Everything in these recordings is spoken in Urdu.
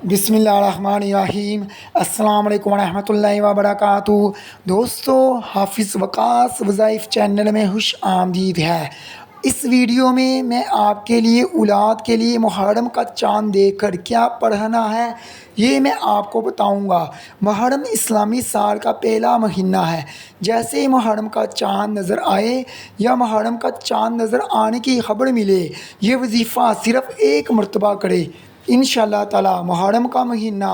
بسم اللہ الرحمن الرحیم۔ السلام علیکم ورحمۃ اللہ وبرکاتہ۔ دوستو، حافظ وقاص وظائف چینل میں خوش آمدید ہے۔ اس ویڈیو میں آپ کے لیے اولاد کے لیے محرم کا چاند دیکھ کر کیا پڑھنا ہے یہ میں آپ کو بتاؤں گا۔ محرم اسلامی سال کا پہلا مہینہ ہے۔ جیسے محرم کا چاند نظر آئے یا محرم کا چاند نظر آنے کی خبر ملے، یہ وظیفہ صرف ایک مرتبہ کرے۔ انشاءاللہ تعالی محرم کا مہینہ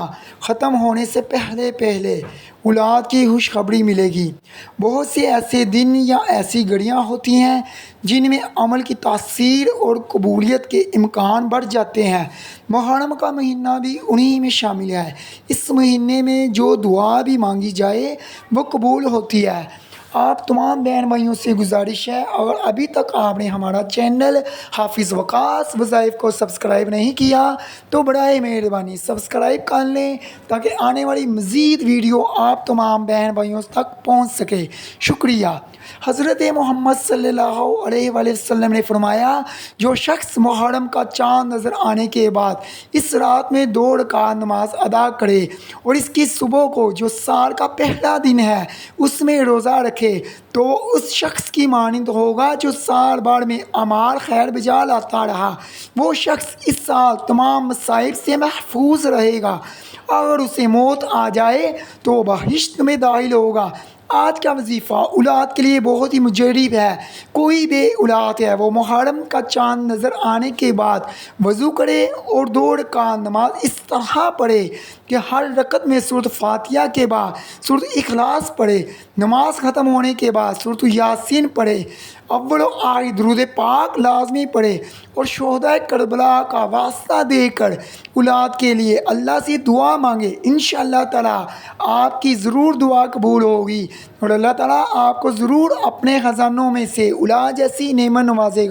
ختم ہونے سے پہلے اولاد کی خوشخبری ملے گی۔ بہت سے ایسے دن یا ایسی گھڑیاں ہوتی ہیں جن میں عمل کی تاثیر اور قبولیت کے امکان بڑھ جاتے ہیں۔ محرم کا مہینہ بھی انہی میں شامل ہے۔ اس مہینے میں جو دعا بھی مانگی جائے وہ قبول ہوتی ہے۔ آپ تمام بہن بھائیوں سے گزارش ہے، اگر ابھی تک آپ نے ہمارا چینل حافظ وقاص وظائف کو سبسکرائب نہیں کیا تو برائے مہربانی سبسکرائب کر لیں تاکہ آنے والی مزید ویڈیو آپ تمام بہن بھائیوں تک پہنچ سکے۔ شکریہ۔ حضرت محمد صلی اللہ علیہ وآلہ وسلم نے فرمایا، جو شخص محرم کا چاند نظر آنے کے بعد اس رات میں 2 رکعت نماز ادا کرے اور اس کی صبح کو جو سال کا پہلا دن ہے اس میں روزہ رکھے تو اس شخص کی مانند ہوگا جو سال بھر میں اعمال خیر بجا لاتا رہا۔ وہ شخص اس سال تمام مصائب سے محفوظ رہے گا۔ اگر اسے موت آ جائے تو وہ بہشت میں داخل ہوگا۔ آج کا وظیفہ اولاد کے لیے بہت ہی مجرب ہے۔ کوئی بے اولاد ہے وہ محرم کا چاند نظر آنے کے بعد وضو کرے اور 2 رکعت نماز اس طرح پڑھے کہ ہر رکعت میں سورۃ فاتحہ کے بعد سورۃ اخلاص پڑھے۔ نماز ختم ہونے کے بعد سورۃ یاسین پڑھے۔ اول و آخر درود پاک لازمی پڑھے اور شہدائے کربلا کا واسطہ دے کر اولاد کے لیے اللہ سے دعا مانگے۔ انشاءاللہ تعالی آپ کی ضرور دعا قبول ہوگی اور اللہ تعالیٰ آپ کو ضرور اپنے خزانوں میں سے اولاد جیسی نعمت نوازے گا۔